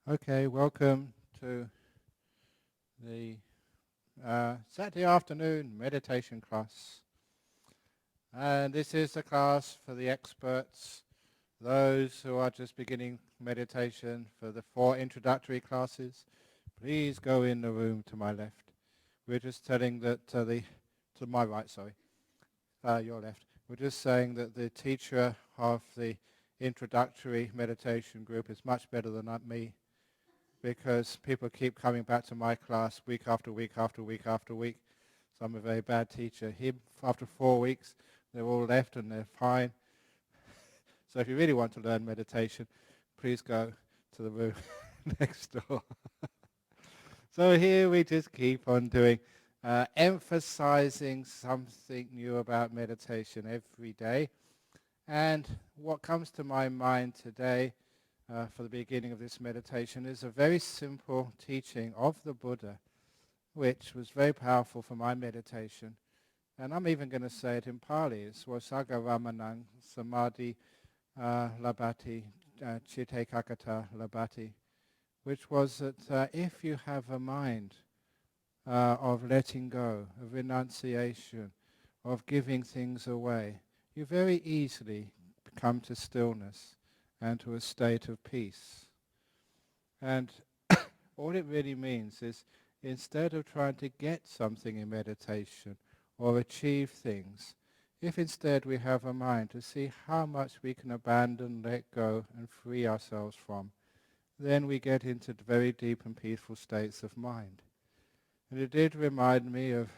Okay, welcome to the Saturday afternoon meditation class. And this is a class for the experts, those who are just beginning meditation. For the 4 introductory classes, please go in the room to my left. We're just telling that to my right, sorry, your left. We're just saying that the teacher of the introductory meditation group is much better than me, because people keep coming back to my class week after week after week after week. So I'm a very bad teacher. Him, after 4 weeks, they're all left and they're fine. So if you really want to learn meditation, please go to the room next door. So here we just keep on doing, emphasizing something new about meditation every day. And what comes to my mind today for the beginning of this meditation is a very simple teaching of the Buddha, which was very powerful for my meditation. And I'm even going to say it in Pali. It's Wasaga Ramanang Samadhi Labati Chitte Kakata Labati, which was that if you have a mind of letting go, of renunciation, of giving things away, you very easily come to stillness and to a state of peace. And all it really means is, instead of trying to get something in meditation or achieve things, if instead we have a mind to see how much we can abandon, let go, and free ourselves from, then we get into very deep and peaceful states of mind. And it did remind me of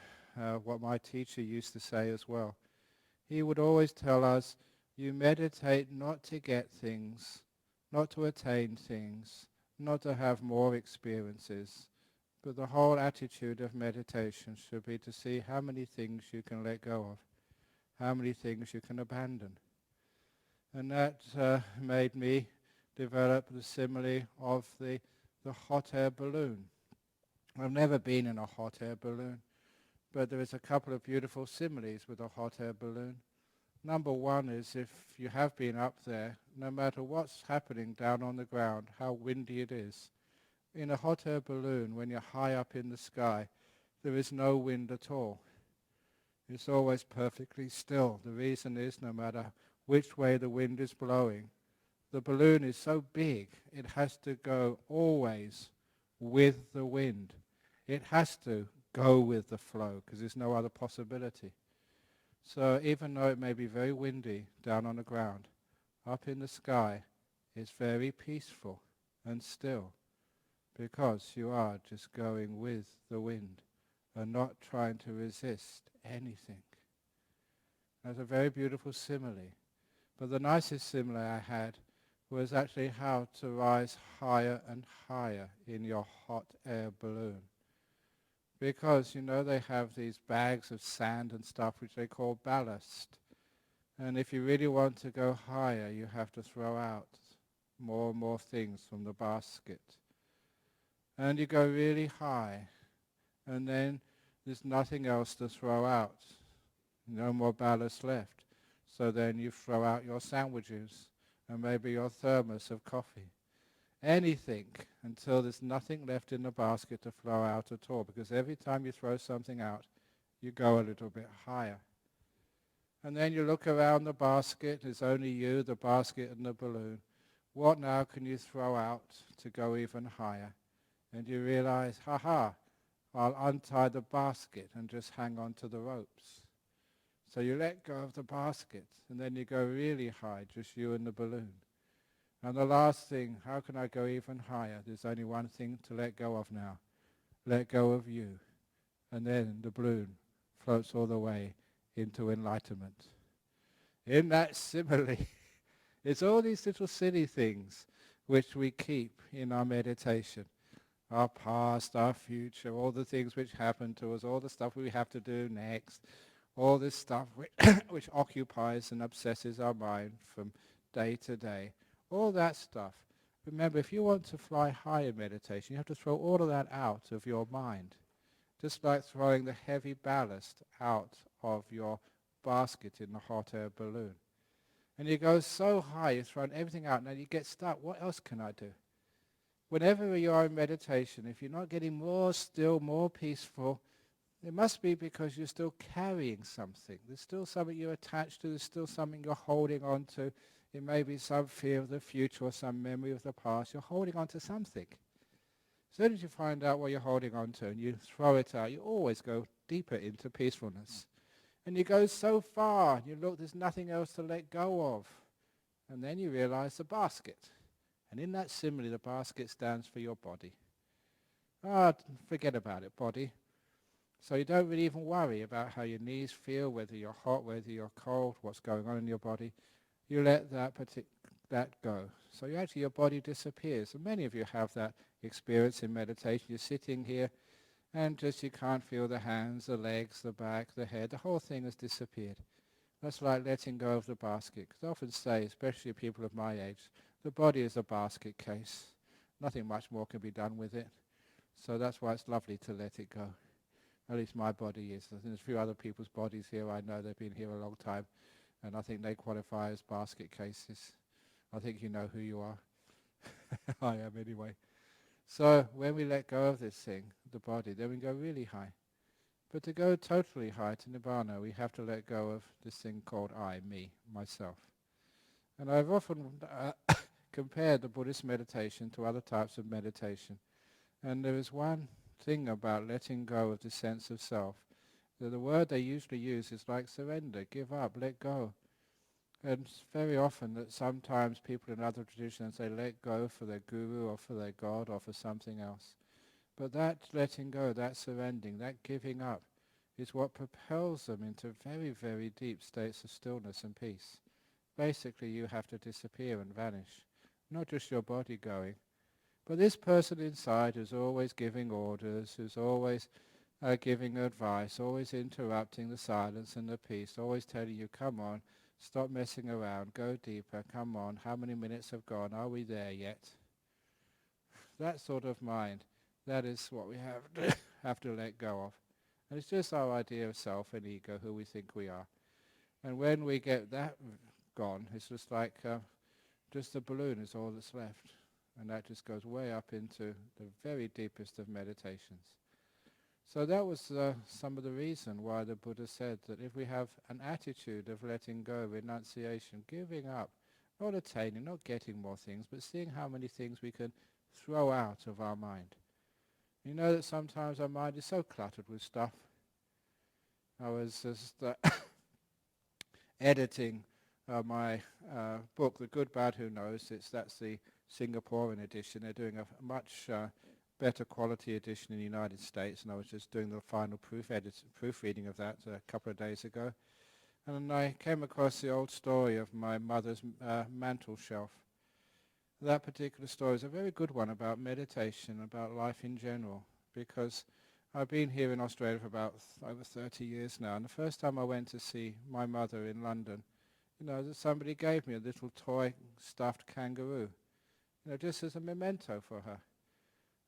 what my teacher used to say as well. He would always tell us, you meditate not to get things, not to attain things, not to have more experiences, but the whole attitude of meditation should be to see how many things you can let go of, how many things you can abandon. And that made me develop the simile of the hot air balloon. I've never been in a hot air balloon, but there is a couple of beautiful similes with a hot air balloon. Number one is, if you have been up there, no matter what's happening down on the ground, how windy it is, in a hot air balloon, when you're high up in the sky, there is no wind at all. It's always perfectly still. The reason is, no matter which way the wind is blowing, the balloon is so big, it has to go always with the wind. It has to go with the flow, because there's no other possibility. So even though it may be very windy down on the ground, up in the sky it's very peaceful and still, because you are just going with the wind and not trying to resist anything. That's a very beautiful simile. But the nicest simile I had was actually how to rise higher and higher in your hot air balloon. Because, they have these bags of sand and stuff which they call ballast. And if you really want to go higher, you have to throw out more and more things from the basket. And you go really high, and then there's nothing else to throw out. No more ballast left. So then you throw out your sandwiches and maybe your thermos of coffee. Anything, until there's nothing left in the basket to throw out at all, because every time you throw something out, you go a little bit higher. And then you look around the basket, it's only you, the basket and the balloon. What now can you throw out to go even higher? And you realize, I'll untie the basket and just hang on to the ropes. So you let go of the basket, and then you go really high, just you and the balloon. And the last thing, how can I go even higher? There's only one thing to let go of now. Let go of you. And then the balloon floats all the way into enlightenment. In that simile, it's all these little silly things which we keep in our meditation. Our past, our future, all the things which happen to us, all the stuff we have to do next, all this stuff which occupies and obsesses our mind from day to day. All that stuff. Remember, if you want to fly high in meditation, you have to throw all of that out of your mind. Just like throwing the heavy ballast out of your basket in the hot air balloon. And you go so high, you've thrown everything out, and then you get stuck. What else can I do? whenever you are in meditation, if you're not getting more still, more peaceful, it must be because you're still carrying something. There's still something you're attached to. There's still something you're holding on to. It may be some fear of the future or some memory of the past. You're holding on to something. As soon as you find out what you're holding on to and you throw it out, you always go deeper into peacefulness. And you go so far, and you look, there's nothing else to let go of. And then you realize the basket. And in that simile, the basket stands for your body. Forget about it, body. So you don't really even worry about how your knees feel, whether you're hot, whether you're cold, what's going on in your body. You let that go. So your body disappears. And many of you have that experience in meditation. You're sitting here and just you can't feel the hands, the legs, the back, the head. The whole thing has disappeared. That's like letting go of the basket. Because I often say, especially people of my age, the body is a basket case. Nothing much more can be done with it. So that's why it's lovely to let it go. At least my body is. There's a few other people's bodies here. I know they've been here a long time, and I think they qualify as basket cases. I think you know who you are. I am anyway. So when we let go of this thing, the body, then we go really high. But to go totally high to Nibbana, we have to let go of this thing called I, me, myself. And I've often compared the Buddhist meditation to other types of meditation. And there is one thing about letting go of the sense of self. The word they usually use is like surrender, give up, let go. And it's very often that sometimes people in other traditions say let go for their guru or for their God or for something else. But that letting go, that surrendering, that giving up is what propels them into very, very deep states of stillness and peace. Basically you have to disappear and vanish, not just your body going. But this person inside who's always giving orders, who's always giving advice, always interrupting the silence and the peace, always telling you, come on, stop messing around, go deeper, come on, how many minutes have gone, are we there yet? That sort of mind, that is what we have to let go of. And it's just our idea of self and ego, who we think we are. And when we get that gone, it's just like just the balloon is all that's left. And that just goes way up into the very deepest of meditations. So that was some of the reason why the Buddha said that if we have an attitude of letting go, renunciation, giving up, not attaining, not getting more things, but seeing how many things we can throw out of our mind. You know that sometimes our mind is so cluttered with stuff. I was just editing my book, The Good, Bad, Who Knows. That's the Singaporean edition. They're doing a much better quality edition in the United States, and I was just doing the final proofreading of that a couple of days ago. And I came across the old story of my mother's mantle shelf. That particular story is a very good one about meditation, about life in general, because I've been here in Australia for about over 30 years now, and the first time I went to see my mother in London, somebody gave me a little toy stuffed kangaroo, just as a memento for her.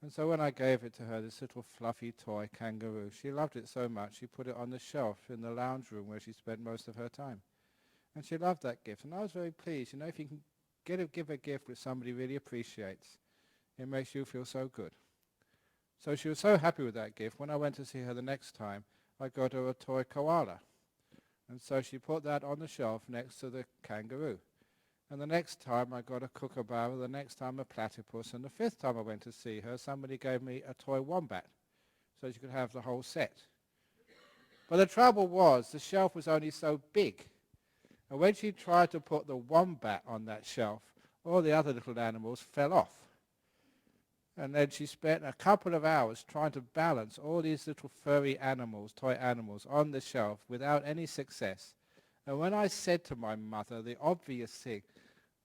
And so when I gave it to her, this little fluffy toy kangaroo, she loved it so much she put it on the shelf in the lounge room where she spent most of her time. And she loved that gift, and I was very pleased. If you can give a gift which somebody really appreciates, it makes you feel so good. So she was so happy with that gift. When I went to see her the next time, I got her a toy koala. And so she put that on the shelf next to the kangaroo. And the next time I got a kookaburra, the next time a platypus, and the fifth time I went to see her, somebody gave me a toy wombat so she could have the whole set. But the trouble was, the shelf was only so big. And when she tried to put the wombat on that shelf, all the other little animals fell off. And then she spent a couple of hours trying to balance all these little furry animals, toy animals, on the shelf without any success. And when I said to my mother the obvious thing,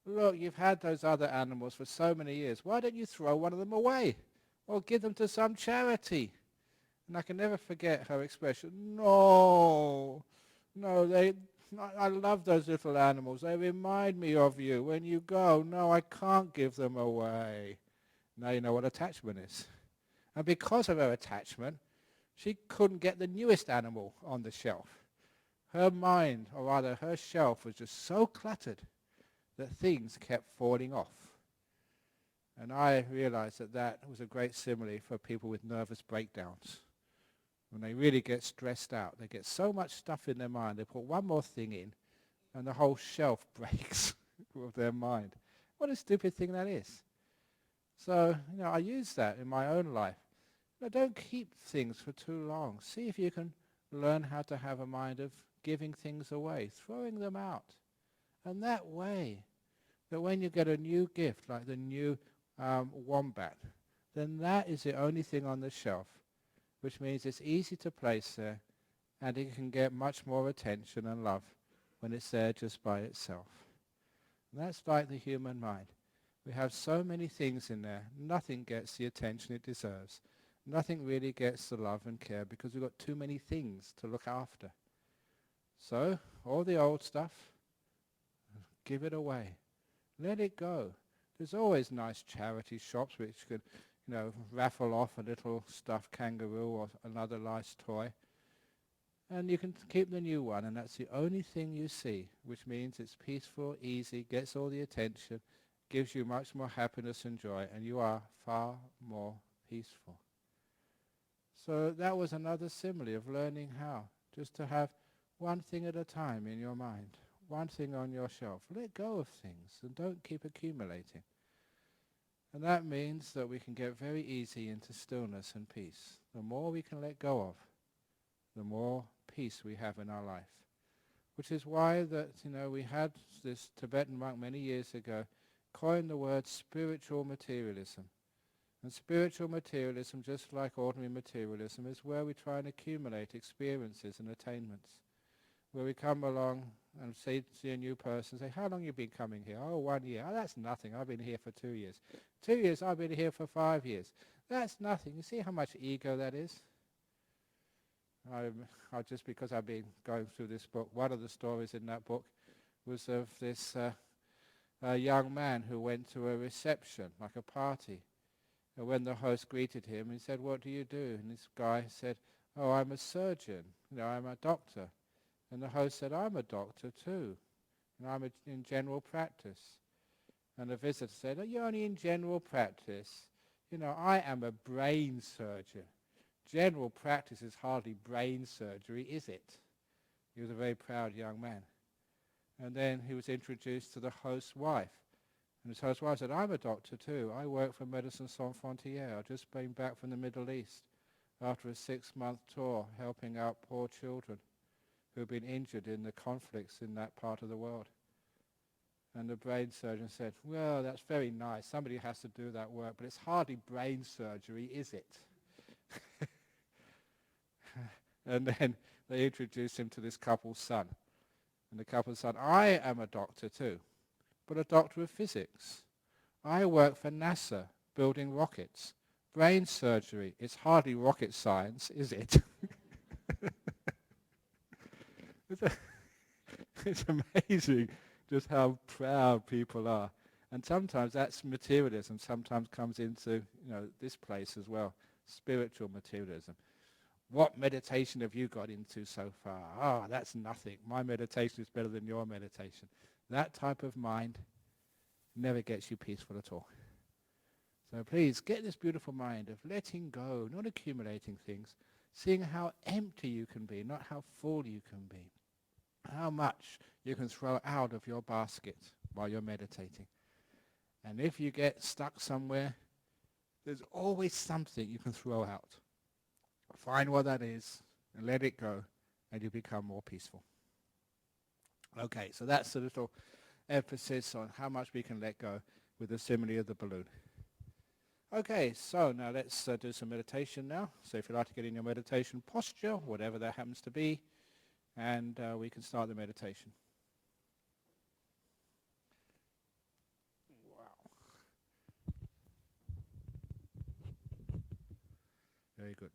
look, you've had those other animals for so many years, why don't you throw one of them away? Or give them to some charity? And I can never forget her expression, no, I love those little animals. They remind me of you. When you go, no, I can't give them away. Now you know what attachment is. And because of her attachment, she couldn't get the newest animal on the shelf. Her mind, or rather her shelf, was just so cluttered that things kept falling off. And I realized that that was a great simile for people with nervous breakdowns. When they really get stressed out, they get so much stuff in their mind, they put one more thing in, and the whole shelf breaks of their mind. What a stupid thing that is. So, I use that in my own life. Don't keep things for too long. See if you can learn how to have a mind of giving things away, throwing them out. And that way, that when you get a new gift, like the new wombat, then that is the only thing on the shelf, which means it's easy to place there, and it can get much more attention and love when it's there just by itself. And that's like the human mind. We have so many things in there. Nothing gets the attention it deserves. Nothing really gets the love and care because we've got too many things to look after. So, all the old stuff, give it away. Let it go. There's always nice charity shops which could, raffle off a little stuffed kangaroo or another nice toy. And you can keep the new one, and that's the only thing you see, which means it's peaceful, easy, gets all the attention, gives you much more happiness and joy, and you are far more peaceful. So that was another simile of learning how, just to have one thing at a time in your mind, one thing on your shelf. Let go of things and don't keep accumulating. And that means that we can get very easy into stillness and peace. The more we can let go of, the more peace we have in our life. Which is why that, we had this Tibetan monk many years ago coined the word spiritual materialism. And spiritual materialism, just like ordinary materialism, is where we try and accumulate experiences and attainments. Where we come along and see a new person, say, how long have you been coming here? Oh, 1 year. Oh, that's nothing. I've been here for 2 years. 2 years, I've been here for 5 years. That's nothing. You see how much ego that is? Just because I've been going through this book, one of the stories in that book was of this young man who went to a reception, like a party. And when the host greeted him, he said, what do you do? And this guy said, oh, I'm a surgeon. I'm a doctor. And the host said, I'm a doctor too. And I'm in general practice. And the visitor said, oh, you're only in general practice. I am a brain surgeon. General practice is hardly brain surgery, is it? He was a very proud young man. And then he was introduced to the host's wife. And his host's wife said, I'm a doctor too. I work for Médecins Sans Frontières. I've just been back from the Middle East after a 6-month tour helping out poor children who've been injured in the conflicts in that part of the world. And the brain surgeon said, well, that's very nice. Somebody has to do that work, but it's hardly brain surgery, is it? And then they introduced him to this couple's son. And the couple's son, I am a doctor too, but a doctor of physics. I work for NASA building rockets. Brain surgery, it's hardly rocket science, is it? It's amazing just how proud people are. And sometimes that's materialism, sometimes comes into this place as well, spiritual materialism. What meditation have you got into so far? Oh, that's nothing. My meditation is better than your meditation. That type of mind never gets you peaceful at all. So please, get this beautiful mind of letting go, not accumulating things, seeing how empty you can be, not how full you can be. How much you can throw out of your basket while you're meditating. And if you get stuck somewhere, there's always something you can throw out. Find what that is and let it go, and you become more peaceful. Okay, so that's a little emphasis on how much we can let go with the simile of the balloon. Okay, so now let's do some meditation now. So if you'd like to get in your meditation posture, whatever that happens to be, and we can start the meditation. Wow. Very good.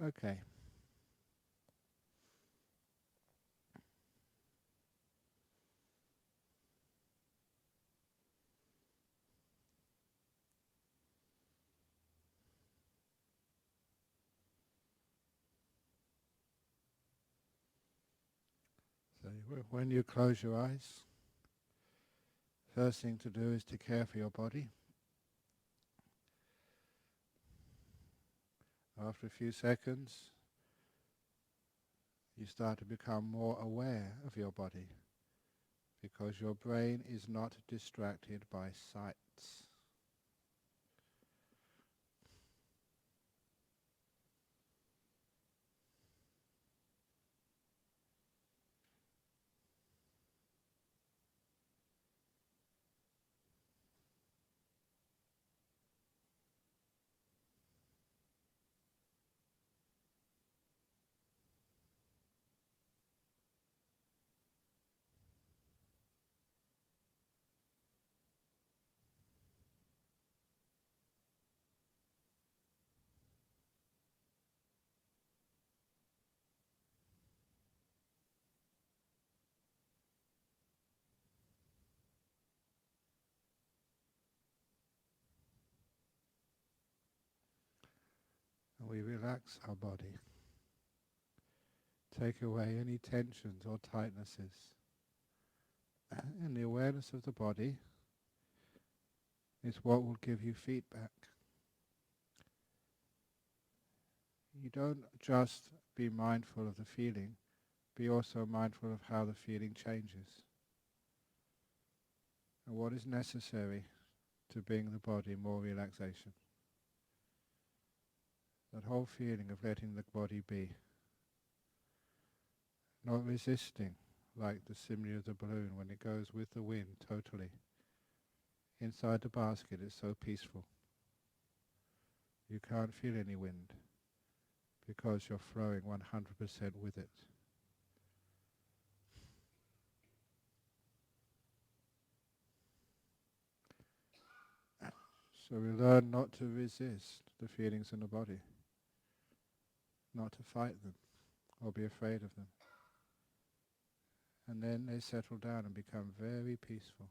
Okay. When you close your eyes, first thing to do is to care for your body. After a few seconds, you start to become more aware of your body because your brain is not distracted by sights. And we relax our body, take away any tensions or tightnesses. And the awareness of the body is what will give you feedback. You don't just be mindful of the feeling, be also mindful of how the feeling changes and what is necessary to bring the body more relaxation. That whole feeling of letting the body be, not resisting like the simile of the balloon when it goes with the wind totally. Inside the basket it's so peaceful. You can't feel any wind because you're flowing 100% with it. So we learn not to resist the feelings in the body, not to fight them or be afraid of them. And then they settle down and become very peaceful.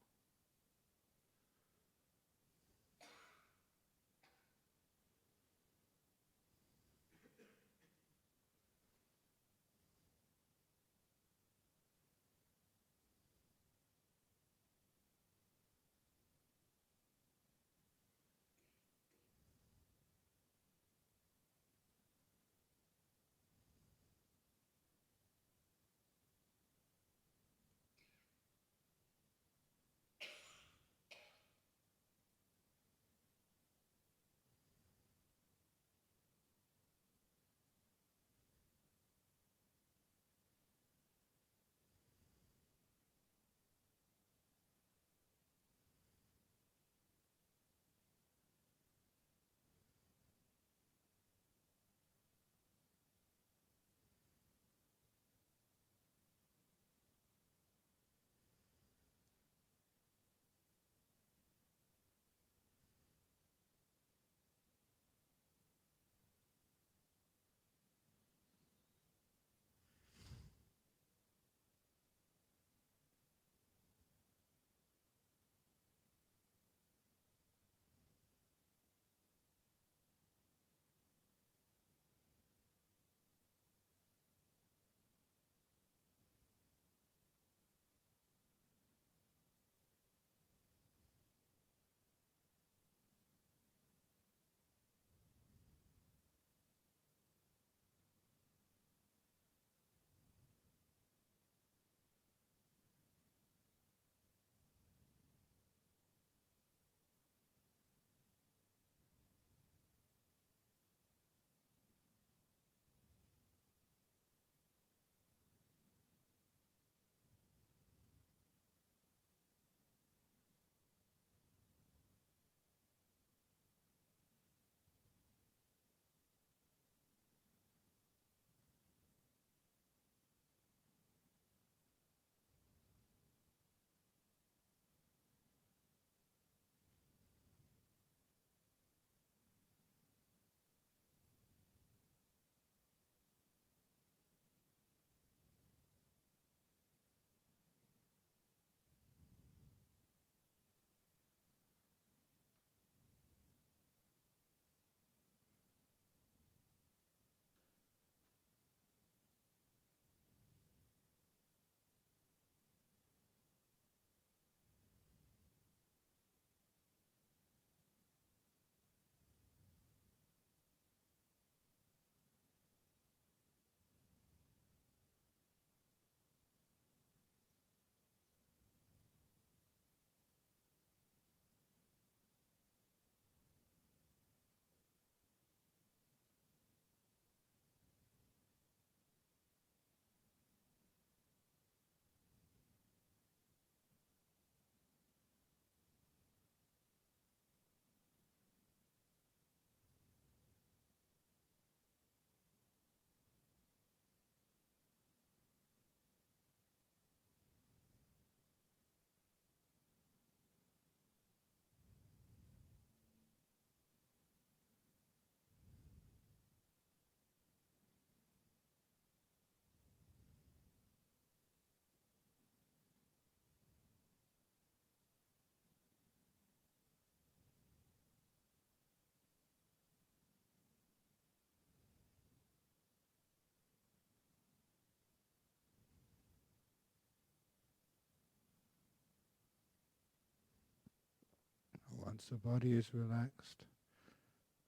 Once the body is relaxed,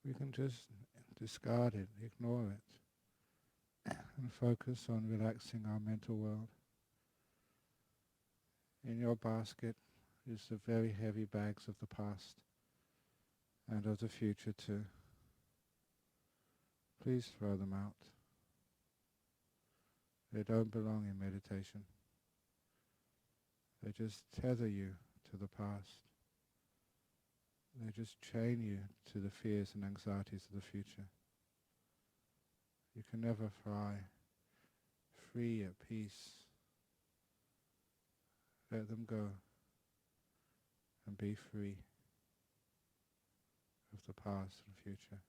we can just discard it, ignore it, and focus on relaxing our mental world. In your basket is the very heavy bags of the past and of the future too. Please throw them out. They don't belong in meditation. They just tether you to the past. They just chain you to the fears and anxieties of the future. You can never fly free at peace. Let them go and be free of the past and future.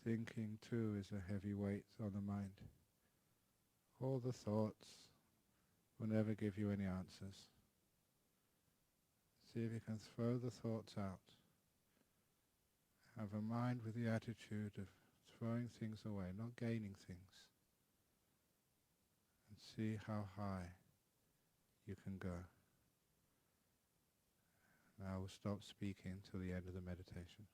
Thinking too is a heavy weight on the mind. All the thoughts will never give you any answers. See if you can throw the thoughts out. Have a mind with the attitude of throwing things away, not gaining things. And see how high you can go. Now I will stop speaking till the end of the meditation.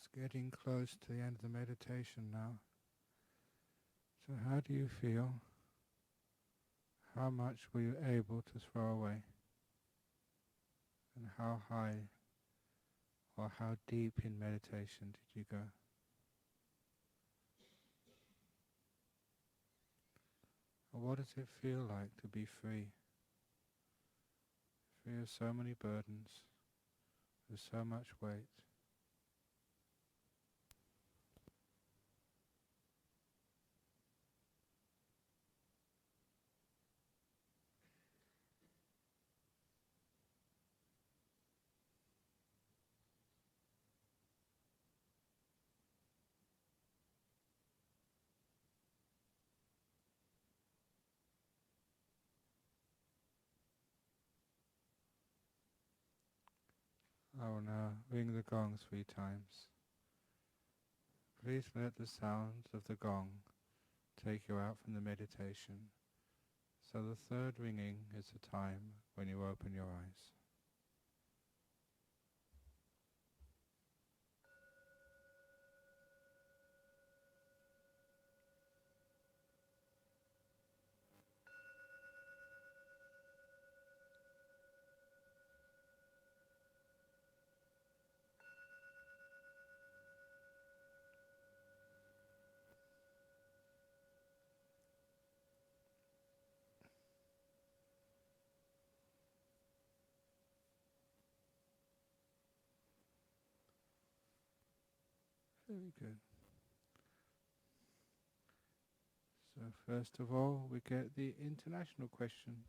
It's getting close to the end of the meditation now. So how do you feel? How much were you able to throw away? And how high or how deep in meditation did you go? Or what does it feel like to be free? Free of so many burdens, with so much weight. I will now ring the gong 3 times. Please let the sound of the gong take you out from the meditation. So the third ringing is the time when you open your eyes. Very good. So first of all, we get the international questions.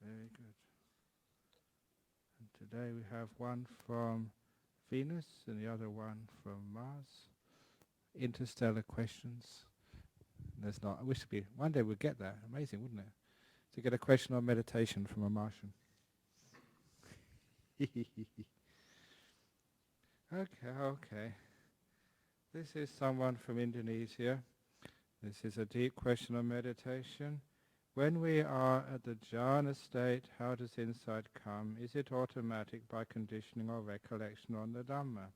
Very good. And today we have one from Venus and the other one from Mars. Interstellar questions. There's not. I wish to be. One day we'd get that. Amazing, wouldn't it? To get a question on meditation from a Martian. Okay. This is someone from Indonesia. This is a deep question on meditation. When we are at the jhana state, how does insight come? Is it automatic by conditioning or recollection on the Dhamma?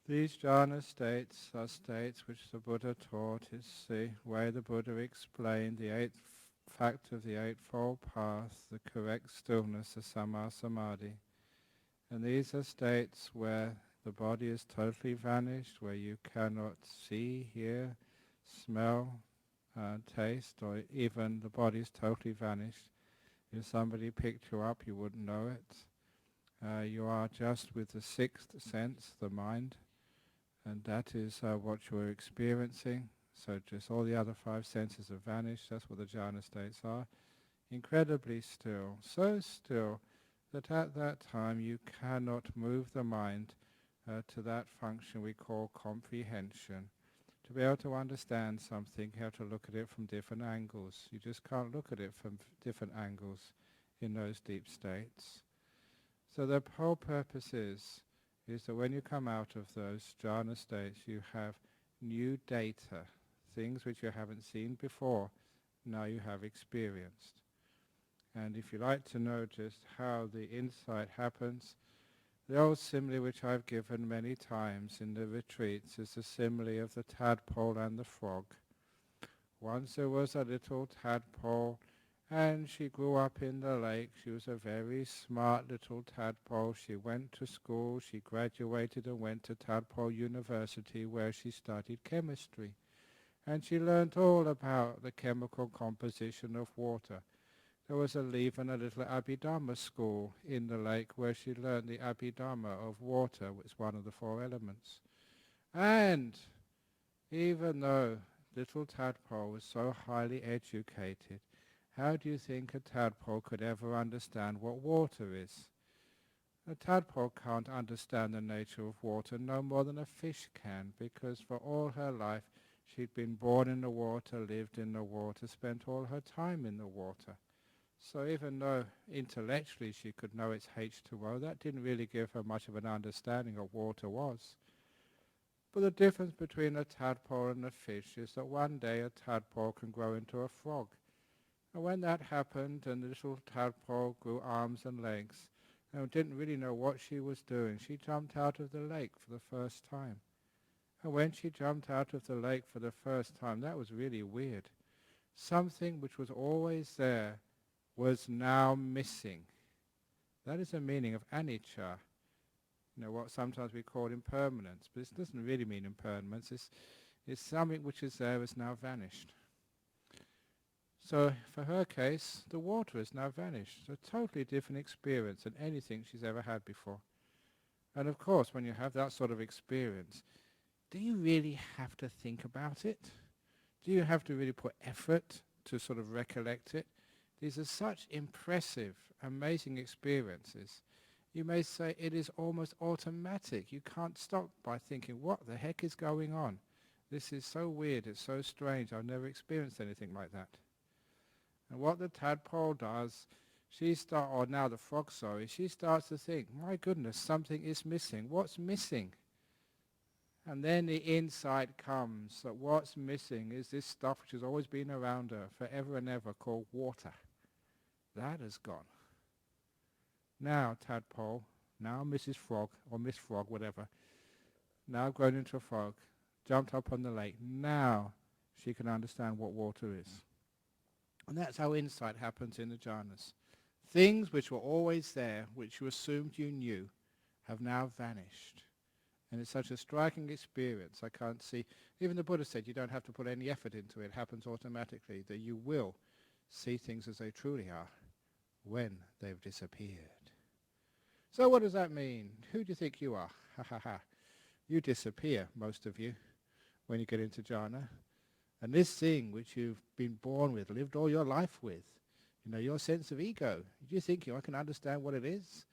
These jhana states are states which the Buddha taught. It's the way the Buddha explained the eighth fact of the Eightfold Path, the correct stillness, the Samma Samadhi. And these are states where the body is totally vanished, where you cannot see, hear, smell, taste, or even the body is totally vanished. If somebody picked you up, you wouldn't know it. You are just with the sixth sense, the mind, and that is what you're experiencing. So just all the other 5 senses have vanished. That's what the jhana states are. Incredibly still, so still that at that time you cannot move the mind to that function we call comprehension. To be able to understand something, you have to look at it from different angles. You just can't look at it from different angles in those deep states. So the whole purpose is that when you come out of those jhana states, you have new data, things which you haven't seen before, now you have experienced. And if you like to know just how the insight happens, the old simile which I've given many times in the retreats is the simile of the tadpole and the frog. Once there was a little tadpole, and she grew up in the lake. She was a very smart little tadpole. She went to school, she graduated and went to Tadpole University where she studied chemistry. And she learnt all about the chemical composition of water. There was even a little Abhidhamma school in the lake where she learned the Abhidhamma of water, which is one of the 4 elements. And even though little tadpole was so highly educated, how do you think a tadpole could ever understand what water is? A tadpole can't understand the nature of water no more than a fish can, because for all her life she'd been born in the water, lived in the water, spent all her time in the water. So even though intellectually she could know it's H2O, that didn't really give her much of an understanding of what water was. But the difference between a tadpole and a fish is that one day a tadpole can grow into a frog. And when that happened and the little tadpole grew arms and legs and didn't really know what she was doing, she jumped out of the lake for the first time. And when she jumped out of the lake for the first time, that was really weird. Something which was always there was now missing. That is the meaning of anicca, what sometimes we call impermanence. But this doesn't really mean impermanence. It's something which is there has now vanished. So for her case, the water has now vanished. A totally different experience than anything she's ever had before. And of course, when you have that sort of experience, do you really have to think about it? Do you have to really put effort to sort of recollect it? These are such impressive, amazing experiences. You may say it is almost automatic. You can't stop by thinking, what the heck is going on? This is so weird, it's so strange, I've never experienced anything like that. And what the tadpole does, or now the frog, she starts to think, my goodness, something is missing. What's missing? And then the insight comes that what's missing is this stuff which has always been around her forever and ever called water. That has gone. Now, tadpole, now Mrs. Frog, or Miss Frog, whatever, now grown into a frog, jumped up on the lake. Now she can understand what water is. And that's how insight happens in the jhanas. Things which were always there, which you assumed you knew, have now vanished. And it's such a striking experience. I can't see, even the Buddha said you don't have to put any effort into it. It happens automatically, that you will see things as they truly are when they've disappeared. So what does that mean? Who do you think you are? Ha ha ha. You disappear, most of you, when you get into jhana. And this thing which you've been born with, lived all your life with, your sense of ego, do you think I can understand what it is?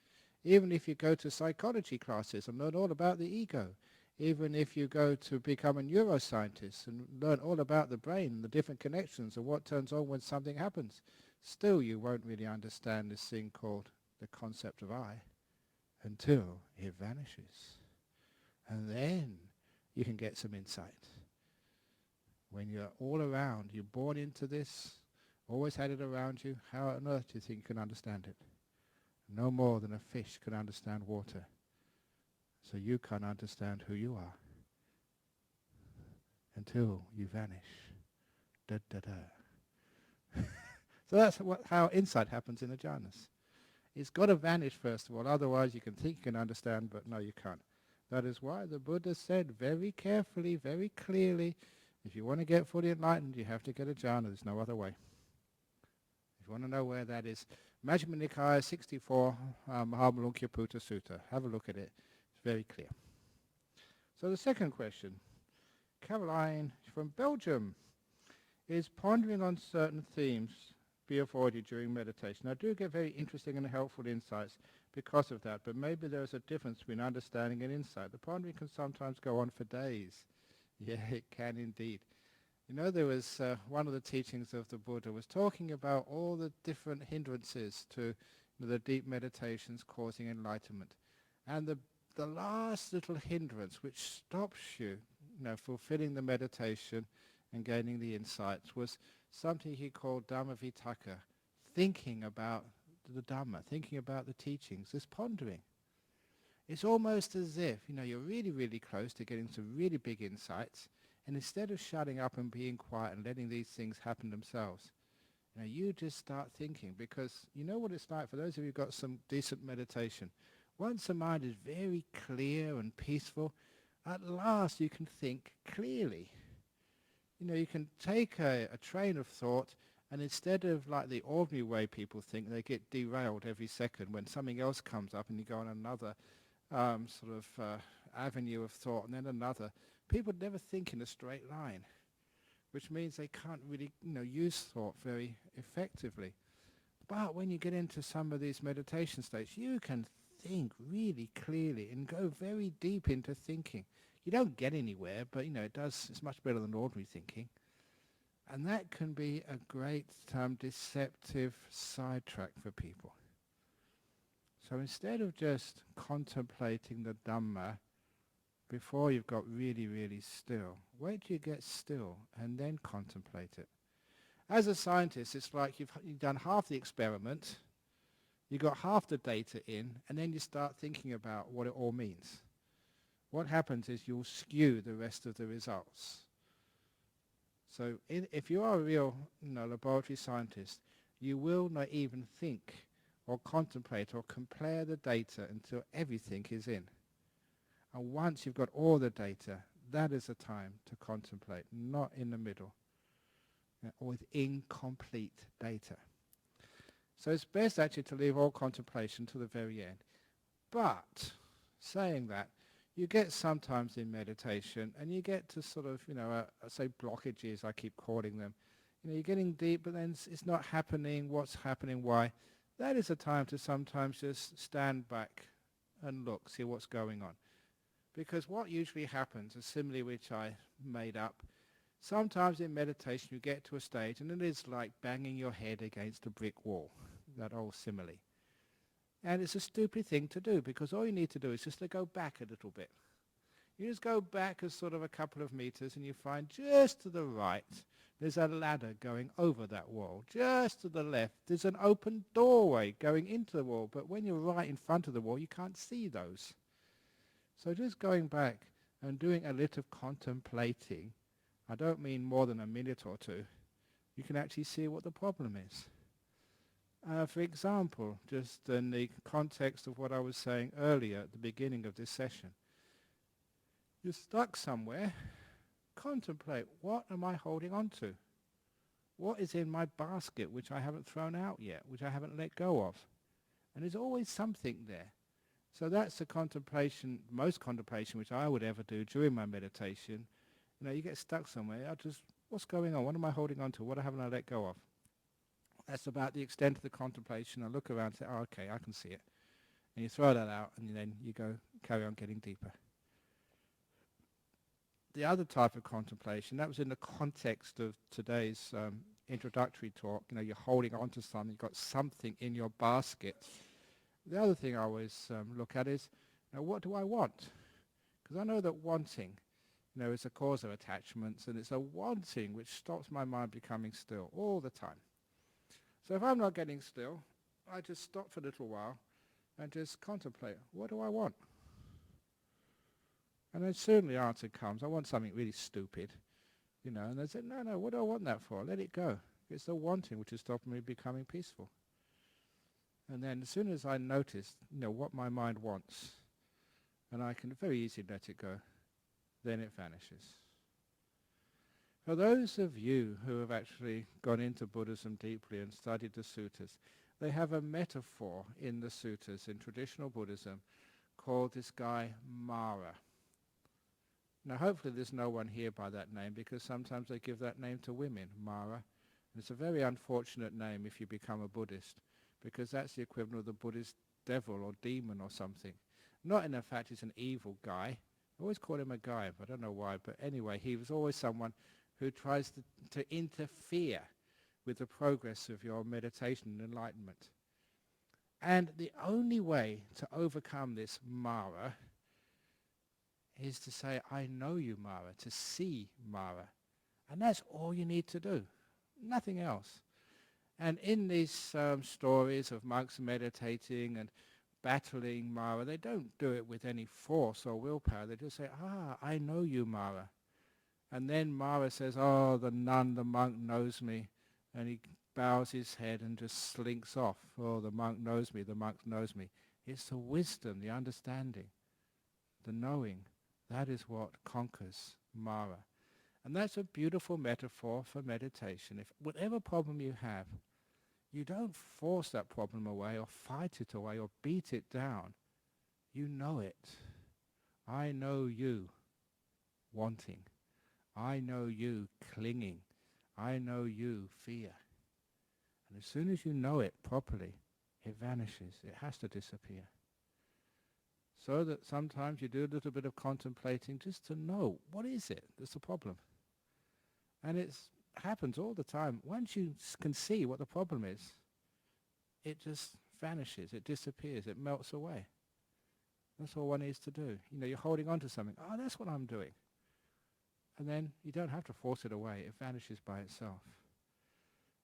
Even if you go to psychology classes and learn all about the ego, even if you go to become a neuroscientist and learn all about the brain and the different connections and what turns on when something happens, still you won't really understand this thing called the concept of I until it vanishes. And then you can get some insight. When you're all around, you're born into this, always had it around you, how on earth do you think you can understand it? No more than a fish can understand water. So you can't understand who you are until you vanish. Da, da, da. So that's how insight happens in the jhanas. It's got to vanish first of all, otherwise you can think you can understand, but no, you can't. That is why the Buddha said very carefully, very clearly, if you want to get fully enlightened, you have to get a jhana. There's no other way. If you want to know where that is, Majjhima Nikaya 64, Mahamalunkyaputta Sutta. Have a look at it. It's very clear. So the second question, Caroline from Belgium, is pondering on certain themes be avoided during meditation. I do get very interesting and helpful insights because of that, but maybe there's a difference between understanding and insight. The pondering can sometimes go on for days. Yeah, it can indeed. There was one of the teachings of the Buddha was talking about all the different hindrances to the deep meditations causing enlightenment. And the last little hindrance which stops you, fulfilling the meditation and gaining the insights was something he called Dhamma Vitakka, thinking about the Dhamma, thinking about the teachings, this pondering. It's almost as if, you're really, really close to getting some really big insights, and instead of shutting up and being quiet and letting these things happen themselves, you just start thinking, because you know what it's like for those of you who've got some decent meditation. Once the mind is very clear and peaceful, at last you can think clearly. You can take a train of thought, and instead of like the ordinary way people think, they get derailed every second when something else comes up and you go on another avenue of thought and then another. People never think in a straight line, which means they can't really use thought very effectively. But when you get into some of these meditation states, you can think really clearly and go very deep into thinking. You don't get anywhere, but it's much better than ordinary thinking. And that can be a great deceptive sidetrack for people. So instead of just contemplating the Dhamma before you've got really, really still, wait till you get still and then contemplate it. As a scientist, it's like you've done half the experiment, you got half the data in, and then you start thinking about what it all means. What happens is you'll skew the rest of the results. So if you are a real laboratory scientist, you will not even think or contemplate or compare the data until everything is in. And once you've got all the data, that is the time to contemplate, not in the middle, or with incomplete data. So it's best actually to leave all contemplation to the very end. But saying that, you get sometimes in meditation, and you get to sort of, say blockages, I keep calling them. You're getting deep, but then it's not happening. What's happening? Why? That is a time to sometimes just stand back and look, see what's going on. Because what usually happens, a simile which I made up, sometimes in meditation you get to a stage and it is like banging your head against a brick wall, that old simile. And it's a stupid thing to do, because all you need to do is just to go back a little bit. You just go back a sort of a couple of meters and you find just to the right there's a ladder going over that wall. Just to the left there's an open doorway going into the wall, but when you're right in front of the wall you can't see those. So just going back and doing a little contemplating, I don't mean more than a minute or two, you can actually see what the problem is. For example, just in the context of what I was saying earlier at the beginning of this session, you're stuck somewhere, contemplate, what am I holding on to? What is in my basket which I haven't thrown out yet, which I haven't let go of? And there's always something there. So that's the contemplation, most contemplation which I would ever do during my meditation. You get stuck somewhere, what's going on? What am I holding on to? What haven't I let go of? That's about the extent of the contemplation. I look around and say, oh, okay, I can see it. And you throw that out, and then you carry on getting deeper. The other type of contemplation, that was in the context of today's introductory talk. You're holding on to something, you've got something in your basket. The other thing I always look at is, what do I want? Because I know that wanting, is a cause of attachments, and it's a wanting which stops my mind becoming still all the time. So if I'm not getting still, I just stop for a little while and just contemplate, what do I want? And then soon the answer comes, I want something really stupid. And I say, no, what do I want that for? Let it go. It's the wanting which is stopping me becoming peaceful. And then as soon as I notice, what my mind wants, and I can very easily let it go, then it vanishes. For those of you who have actually gone into Buddhism deeply and studied the suttas, they have a metaphor in the suttas in traditional Buddhism called this guy Mara. Now hopefully there's no one here by that name, because sometimes they give that name to women, Mara. And it's a very unfortunate name if you become a Buddhist, because that's the equivalent of the Buddhist devil or demon or something. Not in the fact he's an evil guy. I always call him a guy, but I don't know why. But anyway, he was always someone who tries to interfere with the progress of your meditation and enlightenment. And the only way to overcome this Mara is to say, I know you, Mara, to see Mara. And that's all you need to do, nothing else. And in these stories of monks meditating and battling Mara, they don't do it with any force or willpower. They just say, I know you, Mara. And then Mara says, oh, the monk knows me. And he bows his head and just slinks off. Oh, the monk knows me, the monk knows me. It's the wisdom, the understanding, the knowing. That is what conquers Mara. And that's a beautiful metaphor for meditation. If whatever problem you have, you don't force that problem away or fight it away or beat it down. You know it. I know you wanting. I know you clinging. I know you fear. And as soon as you know it properly, it vanishes. It has to disappear. So that sometimes you do a little bit of contemplating just to know, what is it that's the problem? And it happens all the time. Once you can see what the problem is, it just vanishes, it disappears, it melts away. That's all one needs to do. You're holding on to something. Oh, that's what I'm doing. And then you don't have to force it away. It vanishes by itself.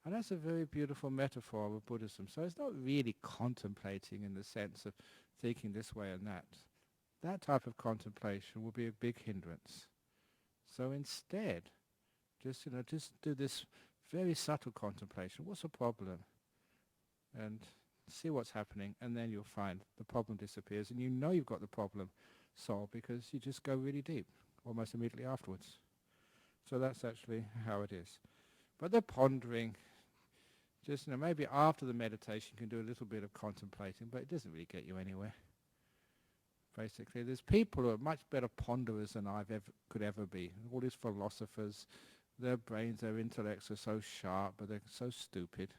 And that's a very beautiful metaphor of Buddhism. So it's not really contemplating in the sense of thinking this way and that. That type of contemplation will be a big hindrance. So instead, just do this very subtle contemplation. What's the problem? And see what's happening, and then you'll find the problem disappears, and you know you've got the problem solved because you just go really deep, almost immediately afterwards. So that's actually how it is. But the pondering, just maybe after the meditation you can do a little bit of contemplating, but it doesn't really get you anywhere. Basically, there's people who are much better ponderers than could ever be. All these philosophers, their brains, their intellects are so sharp, but they're so stupid.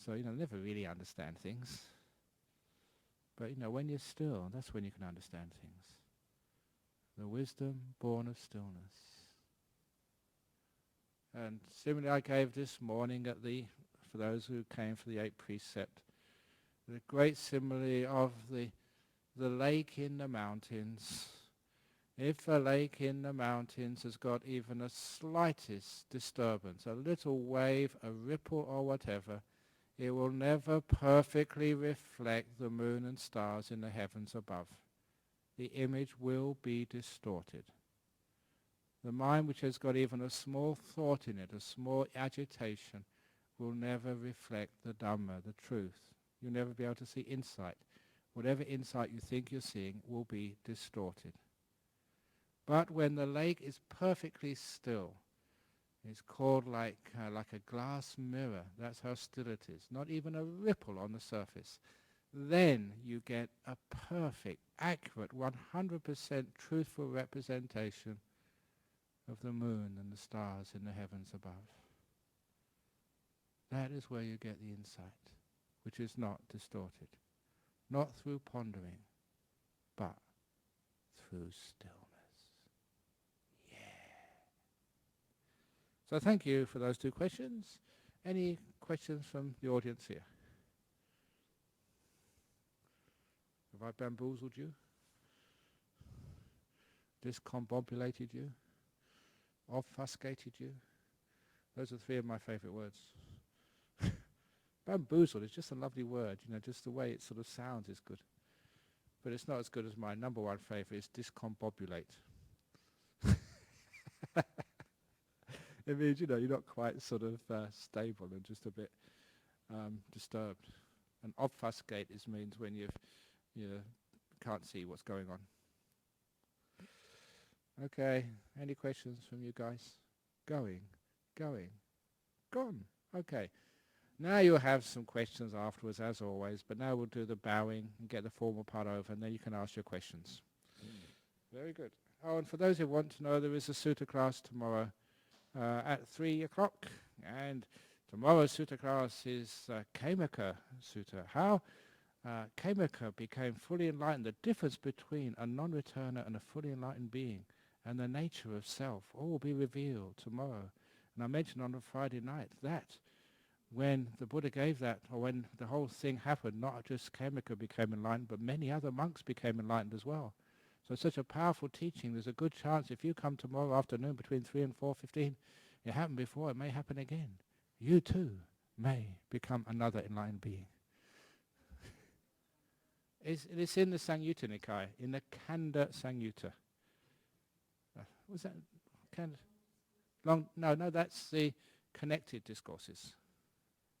So, never really understand things. But, when you're still, that's when you can understand things. The wisdom born of stillness. And similarly, I gave this morning for those who came for the 8th precept, the great simile of the lake in the mountains. If a lake in the mountains has got even a slightest disturbance, a little wave, a ripple or whatever, it will never perfectly reflect the moon and stars in the heavens above. The image will be distorted. The mind which has got even a small thought in it, a small agitation, will never reflect the Dhamma, the truth. You'll never be able to see insight. Whatever insight you think you're seeing will be distorted. But when the lake is perfectly still, it's called like a glass mirror. That's how still it is. Not even a ripple on the surface. Then you get a perfect, accurate, 100% truthful representation of the moon and the stars in the heavens above. That is where you get the insight, which is not distorted. Not through pondering, but through stillness. Yeah. So thank you for those 2 questions. Any questions from the audience here? Have I bamboozled you? Discombobulated you? Obfuscated you? Those are 3 of my favourite words. Bamboozled is just a lovely word, just the way it sort of sounds is good. But it's not as good as my number 1 favourite is discombobulate. It means, you're not quite sort of stable and just a bit disturbed. And obfuscate means when you can't see what's going on. Okay, any questions from you guys? Going, gone. Okay. Now you'll have some questions afterwards, as always, but now we'll do the bowing and get the formal part over, and then you can ask your questions. Very good. Oh, and for those who want to know, there is a sutta class tomorrow at 3 o'clock, and tomorrow's sutta class is Kamaka Sutta. How Kamaka became fully enlightened, the difference between a non-returner and a fully enlightened being, and the nature of self, all will be revealed tomorrow. And I mentioned on a Friday night that when the Buddha gave that, or when the whole thing happened, not just Kamaka became enlightened, but many other monks became enlightened as well. So it's such a powerful teaching. There's a good chance if you come tomorrow afternoon between 3 and 4:15, it happened before, it may happen again. You too may become another enlightened being. It's in the Samyutta Nikaya, in the Kanda Samyutta. Was that Kanda? No, that's the Connected Discourses.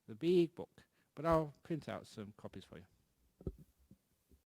The big book. But I'll print out some copies for you.